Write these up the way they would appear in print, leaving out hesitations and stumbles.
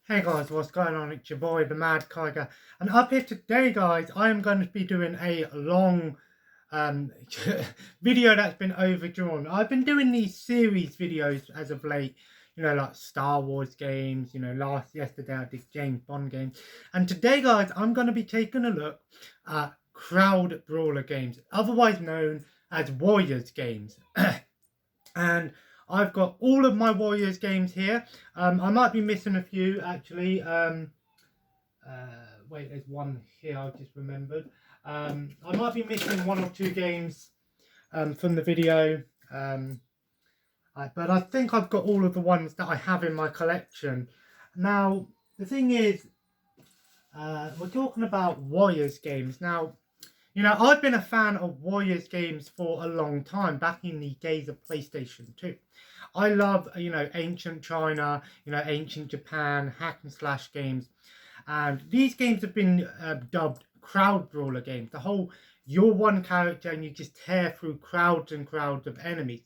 Hey guys, what's going on? It's your boy, the Mad Tiger, and up here today, guys, I am going to be doing a long um, video that's been overdrawn. I've been doing these series videos as of late, like Star Wars games. Yesterday I did James Bond games, and today, guys, I'm going to be taking a look at crowd brawler games, otherwise known as Warriors games. And I've got all of my Warriors games here. I might be missing a few actually. Wait, there's one here I've just remembered. I might be missing one or two games from the video. But I think I've got all of the ones that I have in my collection. Now, the thing is, we're talking about Warriors games. Now, I've been a fan of Warriors games for a long time, back in the days of PlayStation 2. I love, ancient China, ancient Japan, hack and slash games. And these games have been dubbed crowd brawler games. The whole, you're one character and you just tear through crowds and crowds of enemies.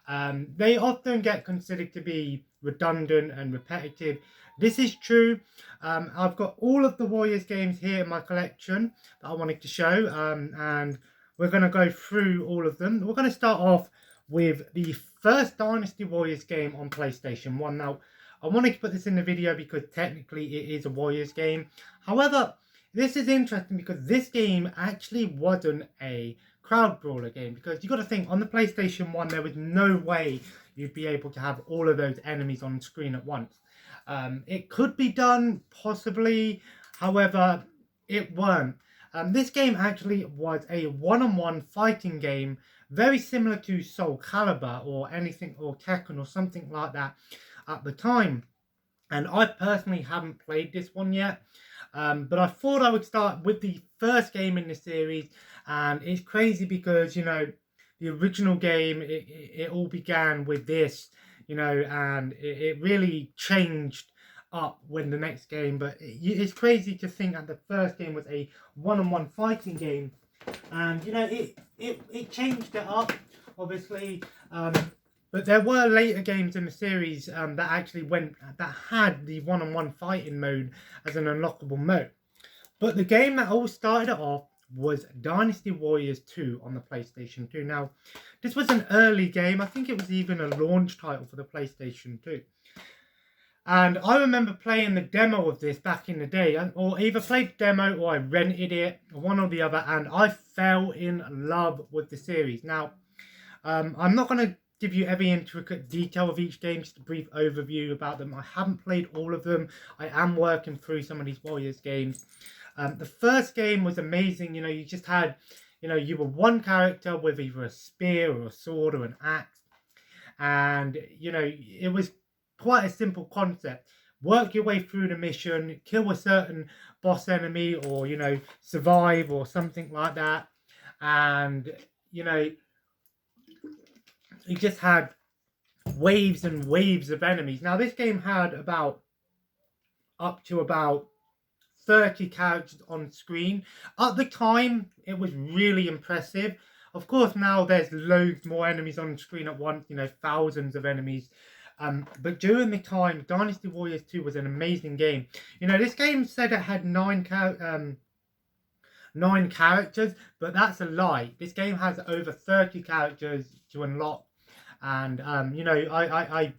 They often get considered to be redundant and repetitive. This is true. I've got all of the Warriors games here in my collection that I wanted to show, and we're going to go through all of them. We're going to start off with the first Dynasty Warriors game on PlayStation 1. Now, I wanted to put this in the video because technically it is a Warriors game. However, this is interesting because this game actually wasn't a crowd brawler game, because you got to think, on the PlayStation 1 there was no way you'd be able to have all of those enemies on screen at once. It could be done, possibly, however, it weren't. This game actually was a one-on-one fighting game, very similar to Soul Calibur or anything, or Tekken or something like that at the time. And I personally haven't played this one yet, but I thought I would start with the first game in the series. And it's crazy because, the original game, it all began with this, and it really changed up when the next game. But it's crazy to think that the first game was a one-on-one fighting game. And, it changed it up, obviously. But there were later games in the series that actually had the one-on-one fighting mode as an unlockable mode. But the game that all started it off was Dynasty Warriors 2 on the PlayStation 2. Now, this was an early game. I think it was even a launch title for the PlayStation 2. And I remember playing the demo of this back in the day, or either played the demo or I rented it, one or the other, and I fell in love with the series. Now, I'm not going to give you every intricate detail of each game, just a brief overview about them. I haven't played all of them. I am working through some of these Warriors games. The first game was amazing. You just had, you were one character with either a spear or a sword or an axe. And, it was quite a simple concept. Work your way through the mission, kill a certain boss enemy, or, survive or something like that. And, you just had waves and waves of enemies. Now, this game had up to about 30 characters on screen. At the time, it was really impressive. Of course, now there's loads more enemies on screen at once, thousands of enemies. But during the time, Dynasty Warriors 2 was an amazing game. This game said it had 9 characters, but that's a lie. This game has over 30 characters to unlock. And, I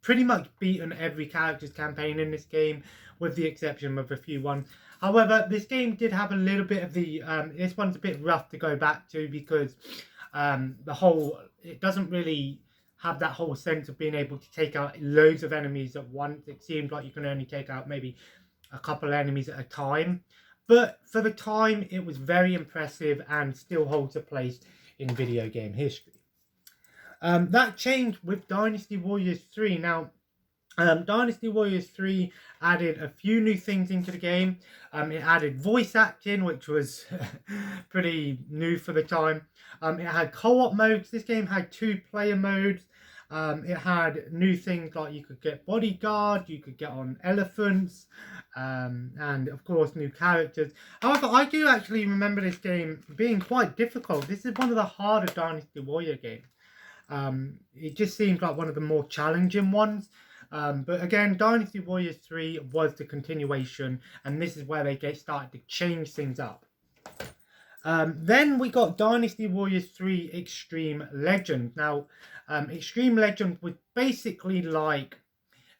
pretty much beaten every character's campaign in this game, with the exception of a few ones. However, this game did have a little bit of the, this one's a bit rough to go back to, because it doesn't really have that whole sense of being able to take out loads of enemies at once. It seems like you can only take out maybe a couple enemies at a time. But for the time, it was very impressive and still holds a place in video game history. That changed with Dynasty Warriors 3. Now, Dynasty Warriors 3 added a few new things into the game. It added voice acting, which was pretty new for the time. It had co-op modes. This game had 2-player modes. It had new things like you could get bodyguard, you could get on elephants, and of course new characters. However, I do actually remember this game being quite difficult. This is one of the harder Dynasty Warrior games. It just seems like one of the more challenging ones. But again, Dynasty Warriors 3 was the continuation, and this is where they started to change things up. Then we got Dynasty Warriors 3 Xtreme Legend. Now, Xtreme Legend was basically like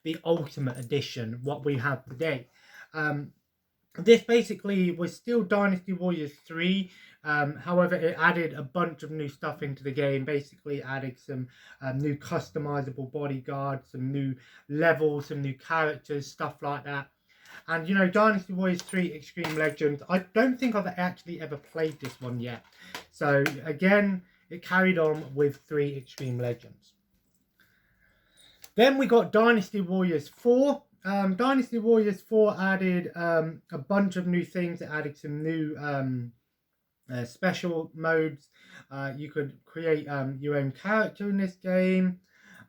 the Ultimate Edition, what we have today. This basically was still Dynasty Warriors 3. However, it added a bunch of new stuff into the game. Basically, added some new customizable bodyguards, some new levels, some new characters, stuff like that. And, you know, Dynasty Warriors 3 Xtreme Legends, I don't think I've actually ever played this one yet. So, again, it carried on with 3 Xtreme Legends. Then we got Dynasty Warriors 4. Dynasty Warriors 4 added a bunch of new things. It added some new special modes. You could create your own character in this game.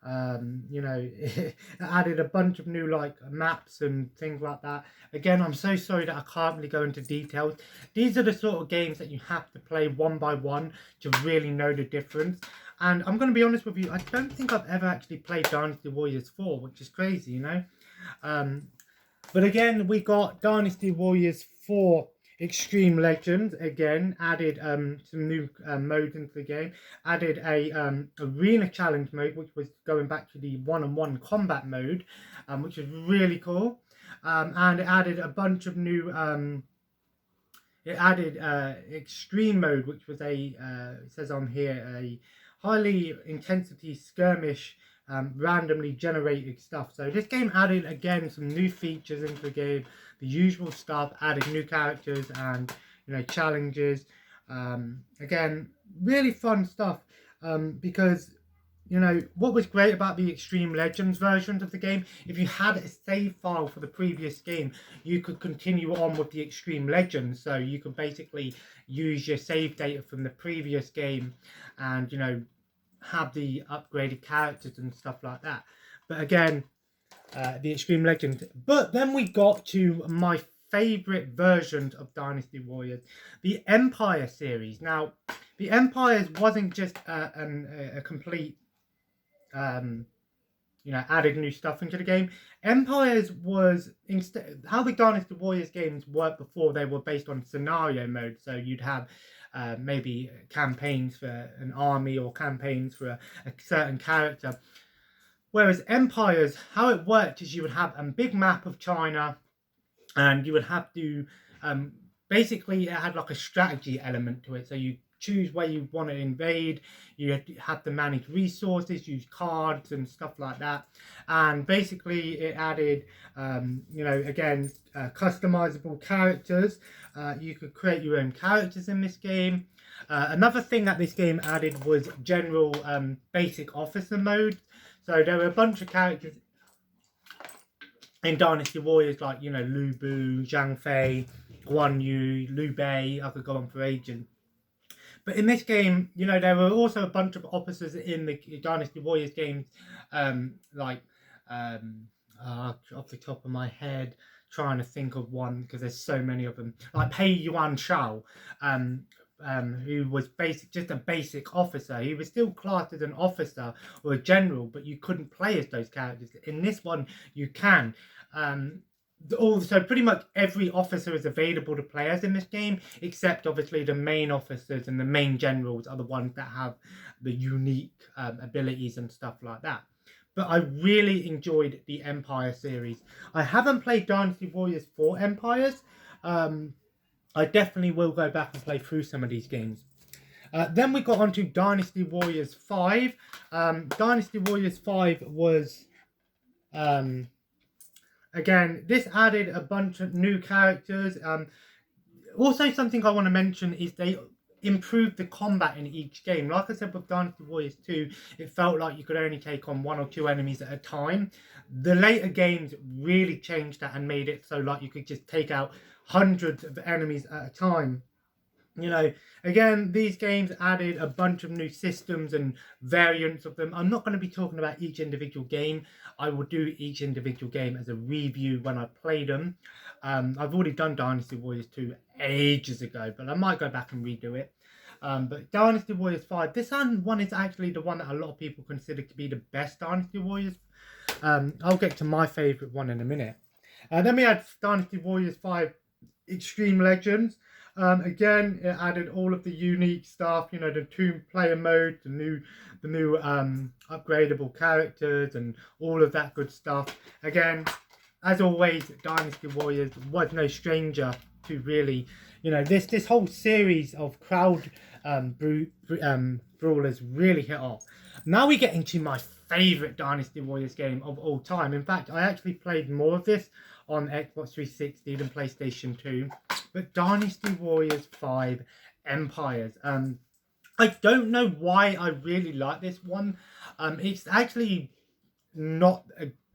You know, it added a bunch of new like maps and things like that. Again, I'm so sorry that I can't really go into details. These are the sort of games that you have to play one by one to really know the difference. And I'm going to be honest with you, I don't think I've ever actually played Dynasty Warriors 4, which is crazy, you know. But again, we got Dynasty Warriors 4 Xtreme Legends. Again, added some new modes into the game. Added a arena challenge mode, which was going back to the one-on-one combat mode, which is really cool. And it added a bunch of new. It added extreme mode, which was it says on here, a highly intensity skirmish. Randomly generated stuff. So this game added again some new features into the game, the usual stuff, added new characters and, you know, challenges. Again, really fun stuff, because, you know, what was great about the Xtreme Legends versions of the game, if you had a save file for the previous game, you could continue on with the Xtreme Legends. So you could basically use your save data from the previous game and, you know, have the upgraded characters and stuff like that. But again, the Xtreme Legend. But then we got to my favourite version of Dynasty Warriors, the Empire series. Now, the Empires wasn't just a complete, you know, added new stuff into the game. Empires was, how the Dynasty Warriors games worked before, they were based on scenario mode. So you'd have maybe campaigns for an army or campaigns for a certain character. Whereas Empires, how it worked is you would have a big map of China and you would have to, basically it had like a strategy element to it. So you choose where you want to invade, you have to manage resources, use cards and stuff like that. And basically it added, you know, again, customizable characters. You could create your own characters in this game. Another thing that this game added was general basic officer mode. So there were a bunch of characters in Dynasty Warriors like, you know, Lu Bu, Zhang Fei, Guan Yu, Liu Bei. I could go on for ages. But in this game, you know, there were also a bunch of officers in the Dynasty Warriors games, like, off the top of my head, trying to think of one, because there's so many of them, like Pei Yuan Shao, who was just a basic officer. He was still classed as an officer or a general, but you couldn't play as those characters. In this one, you can. So pretty much every officer is available to play as in this game, except obviously the main officers and the main generals are the ones that have the unique abilities and stuff like that. But I really enjoyed the Empire series. I haven't played Dynasty Warriors 4 Empires. I definitely will go back and play through some of these games. Then we got on to Dynasty Warriors 5. Dynasty Warriors 5 was... again, this added a bunch of new characters. Also, something I want to mention is they improved the combat in each game. Like I said with Dynasty Warriors 2, it felt like you could only take on 1 or 2 enemies at a time. The later games really changed that and made it so like you could just take out hundreds of enemies at a time. You know, again, these games added a bunch of new systems and variants of them. I'm not going to be talking about each individual game. I will do each individual game as a review when I play them. I've already done Dynasty Warriors 2 ages ago, but I might go back and redo it. But Dynasty Warriors 5, this one is actually the one that a lot of people consider to be the best Dynasty Warriors I'll get to my favourite one in a minute. Then we had Dynasty Warriors 5 Extreme Legends. Again, it added all of the unique stuff, you know, the 2-player mode, the new upgradable characters and all of that good stuff. Again, as always, Dynasty Warriors was no stranger to really, you know, this whole series of crowd brawlers really hit off. Now we get into my favourite Dynasty Warriors game of all time. In fact, I actually played more of this on Xbox 360 than PlayStation 2. But Dynasty Warriors 5 Empires. I don't know why I really like this one. It's actually not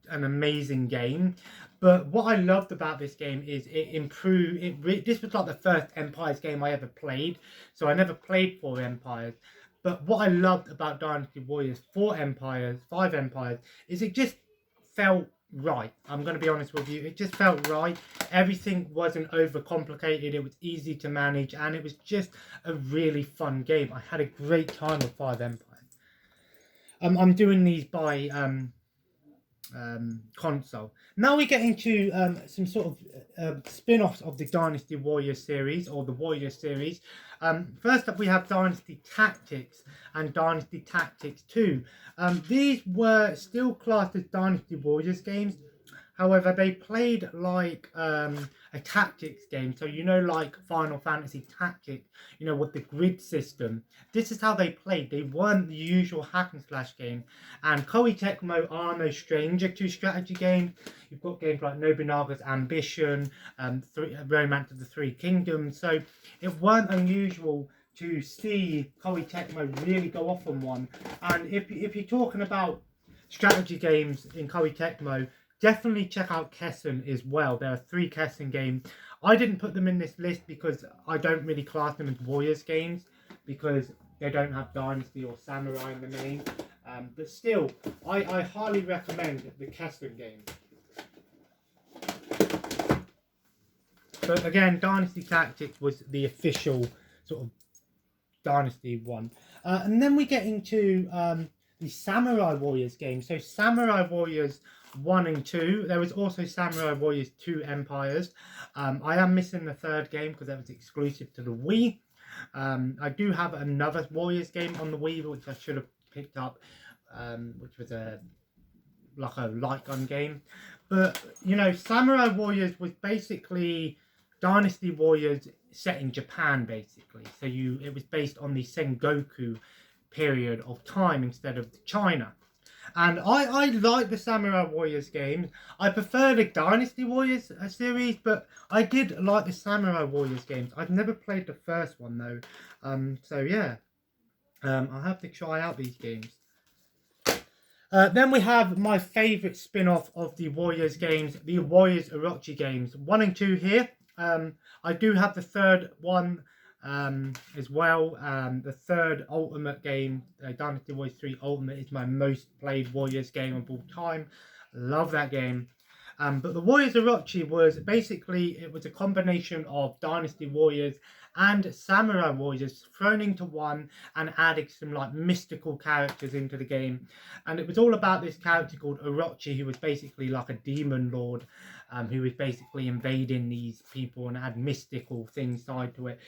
an amazing game. But what I loved about this game is it improved. This was like the first Empires game I ever played. So I never played 4 Empires. But what I loved about Dynasty Warriors 5 Empires, is it just felt right. I'm going to be honest with you. It just felt right. Everything wasn't overcomplicated. It was easy to manage. And it was just a really fun game. I had a great time with 5 Empires. I'm doing these by console. Now we get into some sort of spin-offs of the Dynasty Warriors series, or the Warriors series. First up we have Dynasty Tactics and Dynasty Tactics 2. These were still classed as Dynasty Warriors games. However, they played like a tactics game. So, you know, like Final Fantasy Tactics, you know, with the grid system. This is how they played. They weren't the usual hack and slash game. And Koei Tecmo are no stranger to strategy games. You've got games like Nobunaga's Ambition, Romance of the Three Kingdoms. So it weren't unusual to see Koei Tecmo really go off on one. And if you're talking about strategy games in Koei Tecmo, definitely check out Kessen as well. There are 3 Kessen games. I didn't put them in this list because I don't really class them as Warriors games, because they don't have Dynasty or Samurai in the name. But still, I highly recommend the Kessen game. But again, Dynasty Tactics was the official sort of Dynasty one. And then we get into the Samurai Warriors game. So Samurai Warriors 1 and 2. There was also Samurai Warriors 2 Empires. I am missing the 3rd game because that was exclusive to the Wii. I do have another Warriors game on the Wii, which I should have picked up, which was a light gun game. But, you know, Samurai Warriors was basically Dynasty Warriors set in Japan, basically. So it was based on the Sengoku period of time instead of China. And I like the Samurai Warriors games. I prefer the Dynasty Warriors series, but I did like the Samurai Warriors games. I've never played the first one though. So yeah, I'll have to try out these games. Then we have my favourite spin-off of the Warriors games, the Warriors Orochi games. 1 and 2 here. I do have the 3rd one as well. The 3rd Ultimate game, Dynasty Warriors 3 Ultimate, is my most played Warriors game of all time. Love that game. But the Warriors Orochi was basically, it was a combination of Dynasty Warriors and Samurai Warriors thrown into one and adding some like mystical characters into the game. And it was all about this character called Orochi, who was basically like a demon lord, who was basically invading these people and had mystical things tied to it.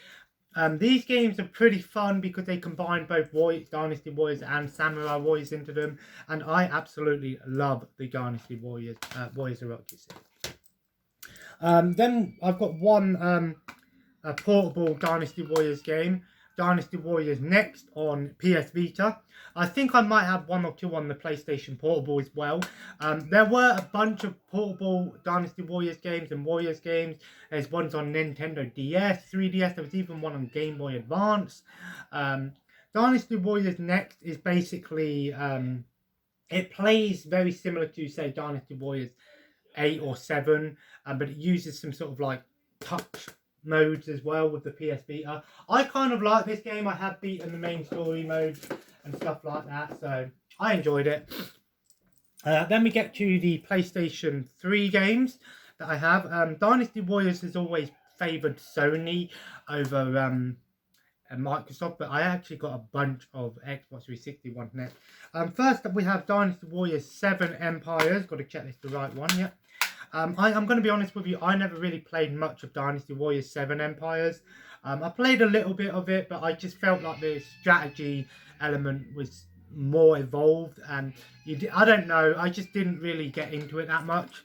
These games are pretty fun because they combine both Dynasty Warriors and Samurai Warriors into them, and I absolutely love the Dynasty Warriors Orochi series. Then I've got one portable Dynasty Warriors game, Dynasty Warriors Next on PS Vita. I think I might have 1 or 2 on the PlayStation Portable as well. There were a bunch of portable Dynasty Warriors games and Warriors games. There's ones on Nintendo DS, 3DS. There was even one on Game Boy Advance. Dynasty Warriors Next is basically, it plays very similar to, say, Dynasty Warriors 8 or 7, but it uses some sort of like touch modes as well with the PS Vita. I kind of like this game. I have beaten the main story mode and stuff like that, so I enjoyed it. Then we get to the PlayStation 3 games that I have. Dynasty Warriors has always favoured Sony over Microsoft, but I actually got a bunch of Xbox 360 ones next. First up we have Dynasty Warriors 7 Empires. Got to check this the right one, yeah. I'm going to be honest with you, I never really played much of Dynasty Warriors 7 Empires. I played a little bit of it, but I just felt like the strategy element was more evolved, and I don't know, I just didn't really get into it that much.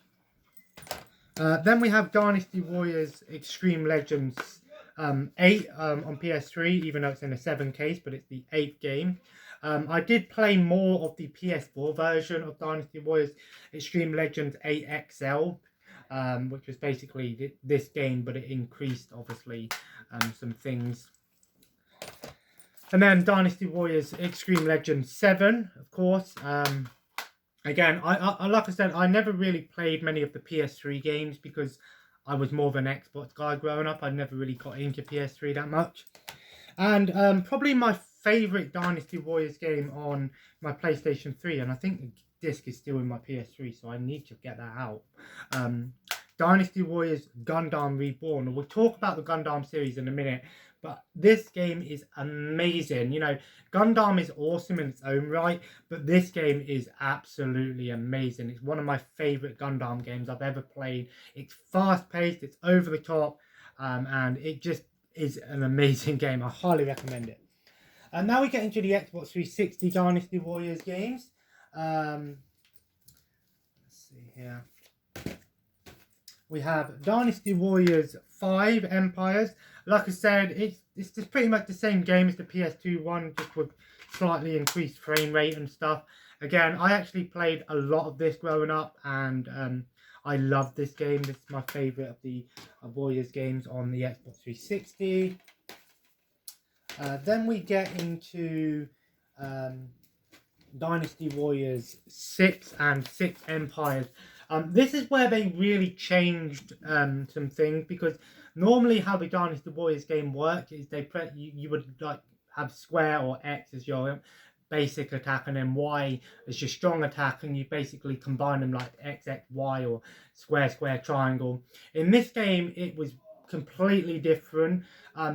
Then we have Dynasty Warriors Xtreme Legends 8 on PS3, even though it's in a 7 case, but it's the 8th game. I did play more of the PS4 version of Dynasty Warriors Extreme Legends 8 XL, which was basically this game, but it increased, obviously, some things. And then Dynasty Warriors Extreme Legends 7, of course. Again, I like I said, I never really played many of the PS3 games because I was more of an Xbox guy growing up. I never really got into PS3 that much. And probably my favourite Dynasty Warriors game on my PlayStation 3, and I think the disc is still in my PS3, so I need to get that out. Dynasty Warriors Gundam Reborn. We'll talk about the Gundam series in a minute, but this game is amazing. You know, Gundam is awesome in its own right, but this game is absolutely amazing. It's one of my favourite Gundam games I've ever played. It's fast-paced, it's over the top, and it just is an amazing game. I highly recommend it. And now we get into the Xbox 360 Dynasty Warriors games. Let's see here. We have Dynasty Warriors 5 Empires. Like I said, it's just pretty much the same game as the PS2 one, just with slightly increased frame rate and stuff. Again, I actually played a lot of this growing up, and I love this game. This is my favourite of the Warriors games on the Xbox 360. Then we get into Dynasty Warriors 6 and 6 Empires. This is where they really changed some things, because normally how the Dynasty Warriors game worked is you would like have square or X as your basic attack, and then Y as your strong attack, and you basically combine them like X, X, Y, or square, square, triangle. In this game, it was completely different.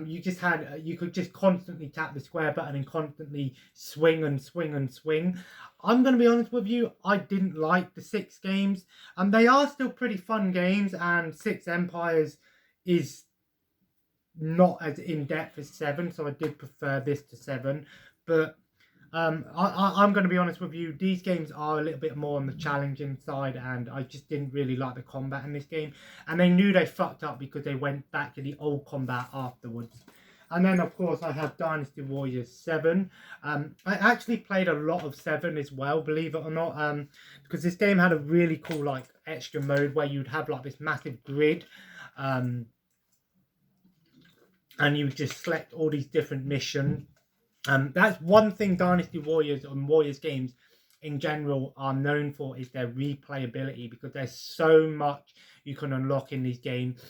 You could just constantly tap the square button and constantly swing and swing and swing. I'm going to be honest with you, I didn't like the 6 games. They are still pretty fun games, and 6 Empires is not as in-depth as 7, so I did prefer this to 7. But I'm going to be honest with you, these games are a little bit more on the challenging side, and I just didn't really like the combat in this game. And they knew they fucked up because they went back to the old combat afterwards. And then, of course, I have Dynasty Warriors 7. I actually played a lot of 7 as well, believe it or not, because this game had a really cool, like, extra mode where you'd have, like, this massive grid, and you would just select all these different missions. That's one thing Dynasty Warriors and Warriors games in general are known for, is their replayability, because there's so much you can unlock in these games.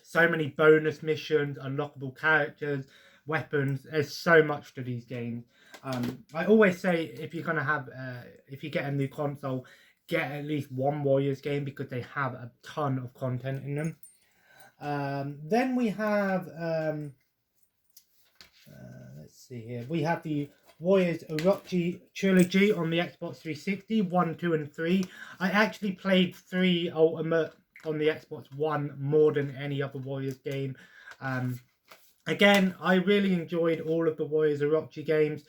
So many bonus missions, unlockable characters, weapons. There's so much to these games. I always say, if you're gonna have, if you get a new console, get at least one Warriors game, because they have a ton of content in them. Then we have, let's see here. We have the Warriors Orochi Trilogy on the Xbox 360, 1, 2, and 3. I actually played 3 Ultimate on the Xbox One more than any other Warriors game. Again, I really enjoyed all of the Warriors Orochi games.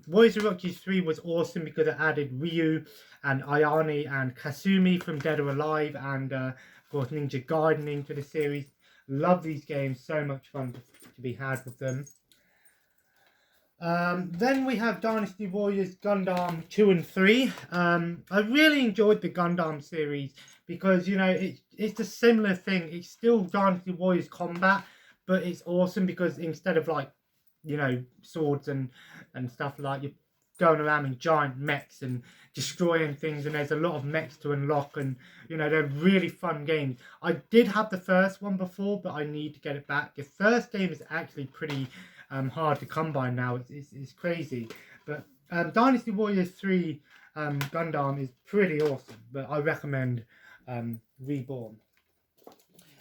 Warriors Orochi 3 was awesome because it added Ryu and Ayane and Kasumi from Dead or Alive, and of course Ninja Gaiden into the series. Love these games, so much fun to be had with them. Then we have Dynasty Warriors Gundam 2 and 3. I really enjoyed the Gundam series because, you know, it's a similar thing. It's still Dynasty Warriors combat, but it's awesome because instead of, like, you know, swords and stuff, like, you're going around in giant mechs and destroying things, and there's a lot of mechs to unlock, and, you know, they're really fun games. I did have the first one before, but I need to get it back. The first game is actually pretty hard to come by now. It's crazy. But Dynasty Warriors 3 Gundam is pretty awesome, but I recommend Reborn.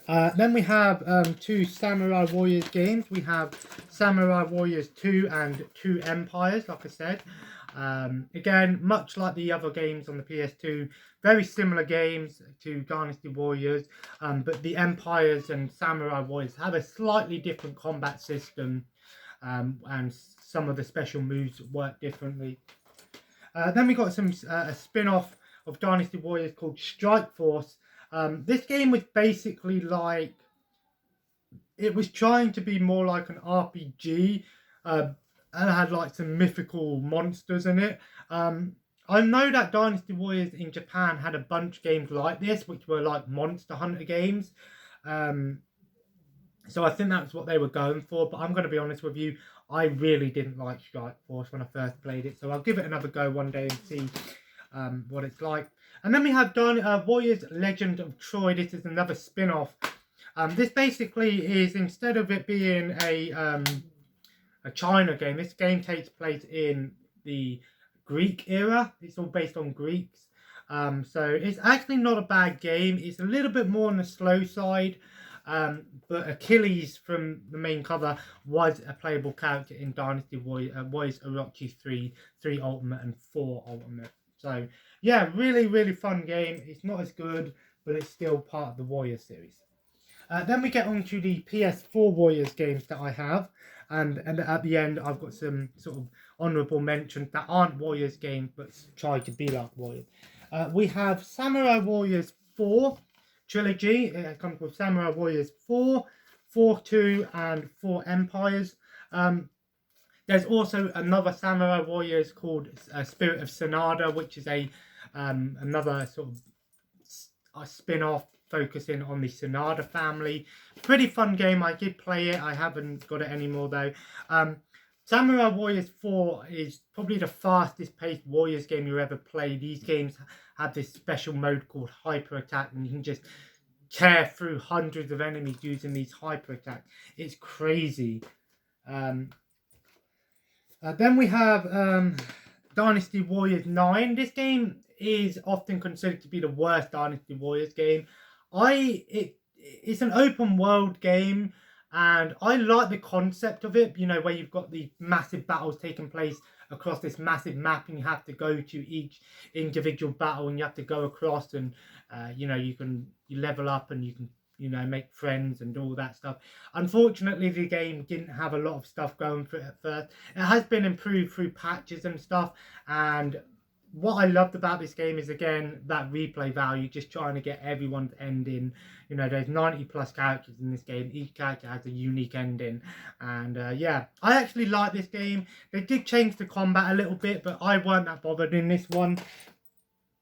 Then we have two Samurai Warriors games. We have Samurai Warriors 2 and 2 Empires, like I said. Again, much like the other games on the PS2, very similar games to Dynasty Warriors, but the Empires and Samurai Warriors have a slightly different combat system, and some of the special moves work differently. Then we got a spin-off of Dynasty Warriors called Strike Force. This game was basically like, it was trying to be more like an RPG, and it had like some mythical monsters in it. I know that Dynasty Warriors in Japan had a bunch of games like this, which were like Monster Hunter games. So I think that's what they were going for, but I'm going to be honest with you, I really didn't like Strike Force when I first played it, so I'll give it another go one day and see what it's like. And then we have Warriors Legend of Troy. This is another spin-off. This basically is, instead of it being a China game, this game takes place in the Greek era. It's all based on Greeks. So it's actually not a bad game. It's a little bit more on the slow side. But Achilles from the main cover was a playable character in Dynasty Warriors Orochi 3 Ultimate and 4 Ultimate. So yeah, really, really fun game. It's not as good, but it's still part of the Warriors series. Then we get on to the PS4 Warriors games that I have. And at the end, I've got some sort of honourable mentions that aren't Warriors games, but try to be like Warriors. We have Samurai Warriors 4 Trilogy. It comes with Samurai Warriors 4, 4-2, and 4 Empires. There's also another Samurai Warriors called Spirit of Sanada, which is another sort of a spin-off focusing on the Sanada family. Pretty fun game. I did play it. I haven't got it anymore though. Samurai Warriors 4 is probably the fastest paced Warriors game you ever play. These games have this special mode called Hyper Attack, and you can just tear through hundreds of enemies using these Hyper Attacks. It's crazy. Then we have Dynasty Warriors 9. This game is often considered to be the worst Dynasty Warriors game. It's an open world game, and I like the concept of it, you know, where you've got these massive battles taking place across this massive map, and you have to go to each individual battle, and you have to go across, and you know, you level up, and you can, you know, make friends and all that stuff. Unfortunately, the game didn't have a lot of stuff going for it at first. It has been improved through patches and stuff, and what I loved about this game is, again, that replay value, just trying to get everyone's ending. You know, there's 90 plus characters in this game. Each character has a unique ending. And yeah, I actually like this game. They did change the combat a little bit, but I weren't that bothered in this one.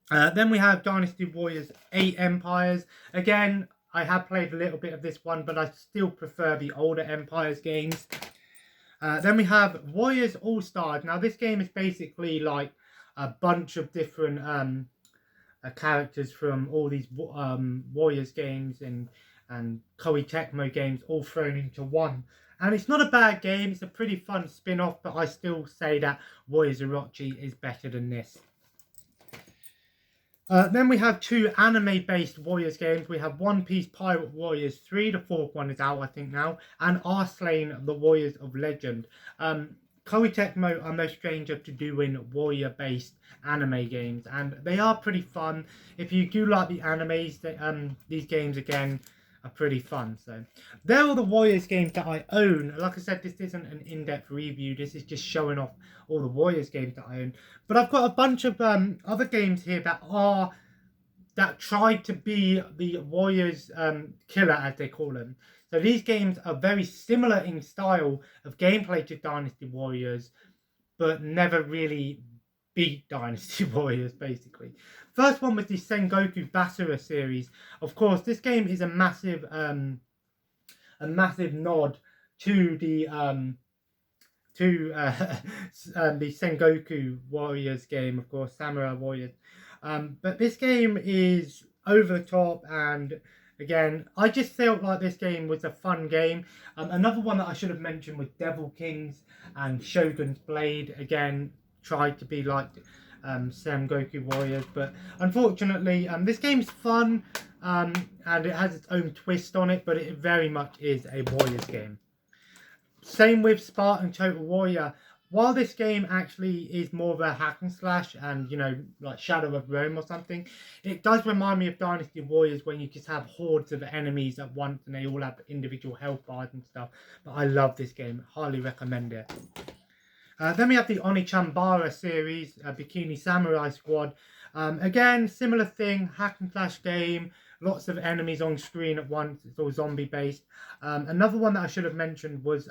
Then we have Dynasty Warriors 8 Empires. Again, I have played a little bit of this one, but I still prefer the older Empires games. Then we have Warriors All-Stars. Now, this game is basically like a bunch of different characters from all these Warriors games and Koei Tecmo games all thrown into one. And it's not a bad game. It's a pretty fun spin-off, but I still say that Warriors Orochi is better than this. Then we have two anime-based Warriors games. We have One Piece Pirate Warriors 3, the fourth one is out, I think, now, and Arslan, the Warriors of Legend. Koei Tecmo are no stranger to doing warrior-based anime games, and they are pretty fun. If you do like the animes, these games, again, are pretty fun. So they're all the Warriors games that I own. Like I said, this isn't an in-depth review. This is just showing off all the Warriors games that I own. But I've got a bunch of other games here that try to be the Warriors killer, as they call them. So these games are very similar in style of gameplay to Dynasty Warriors, but never really beat Dynasty Warriors, basically. First one was the Sengoku Basara series. Of course, this game is a massive nod to the Sengoku Warriors game, of course, Samurai Warriors. But this game is over the top, and again, I just felt like this game was a fun game. Another one that I should have mentioned was Devil Kings and Shogun's Blade. Again, tried to be like Sengoku Warriors, but unfortunately, this game's fun, and it has its own twist on it, but it very much is a Warriors game. Same with Spartan Total Warrior. While this game actually is more of a hack and slash and, you know, like Shadow of Rome or something, it does remind me of Dynasty Warriors when you just have hordes of enemies at once and they all have individual health bars and stuff. But I love this game. Highly recommend it. Then we have the Onitambara series, Bikini Samurai Squad. Again, similar thing, hack and slash game. Lots of enemies on screen at once. It's all zombie based. Another one that I should have mentioned was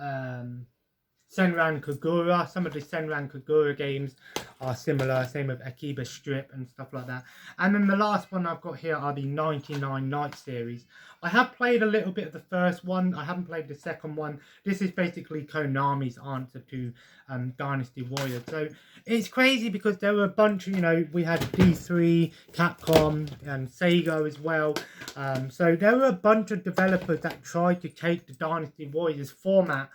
Senran Kagura. Some of the Senran Kagura games are similar. Same with Akiba Strip and stuff like that. And then the last one I've got here are the 99 Nights series. I have played a little bit of the first one. I haven't played the second one. This is basically Konami's answer to Dynasty Warriors. So it's crazy because there were a bunch of, you know, we had D3, Capcom, and Sega as well. So there were a bunch of developers that tried to take the Dynasty Warriors format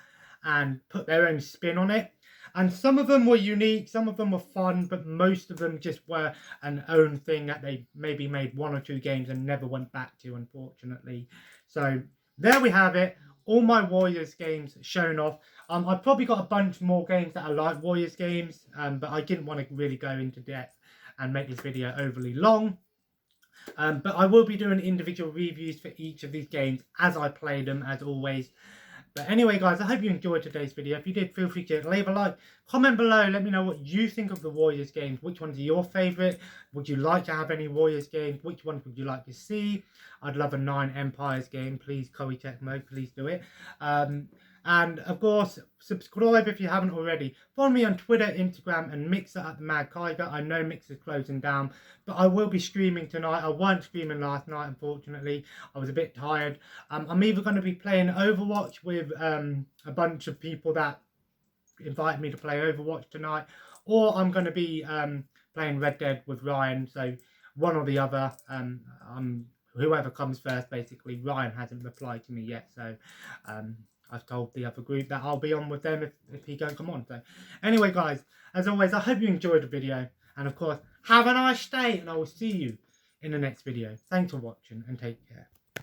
and put their own spin on it. And some of them were unique, some of them were fun, but most of them just were an own thing that they maybe made 1 or 2 games and never went back to, unfortunately. So there we have it. All my Warriors games shown off. I've probably got a bunch more games that are like Warriors games, but I didn't want to really go into depth and make this video overly long. But I will be doing individual reviews for each of these games as I play them, as always. But anyway, guys, I hope you enjoyed today's video. If you did, feel free to leave a like, comment below, let me know what you think of the Warriors games. Which ones are your favourite? Would you like to have any Warriors games? Which ones would you like to see? I'd love a 9 Empires game. Please, Koei Tecmo, please do it. And of course, subscribe if you haven't already. Follow me on Twitter, Instagram, and Mixer at the Mad Kiger. I know Mixer's closing down, but I will be streaming tonight. I weren't streaming last night, unfortunately. I was a bit tired. I'm either going to be playing Overwatch with a bunch of people that invited me to play Overwatch tonight, or I'm going to be playing Red Dead with Ryan. So one or the other. Whoever comes first, basically. Ryan hasn't replied to me yet, so I've told the other group that I'll be on with them if he don't come on. So anyway, guys, as always, I hope you enjoyed the video. And of course, have a nice day, and I will see you in the next video. Thanks for watching, and take care.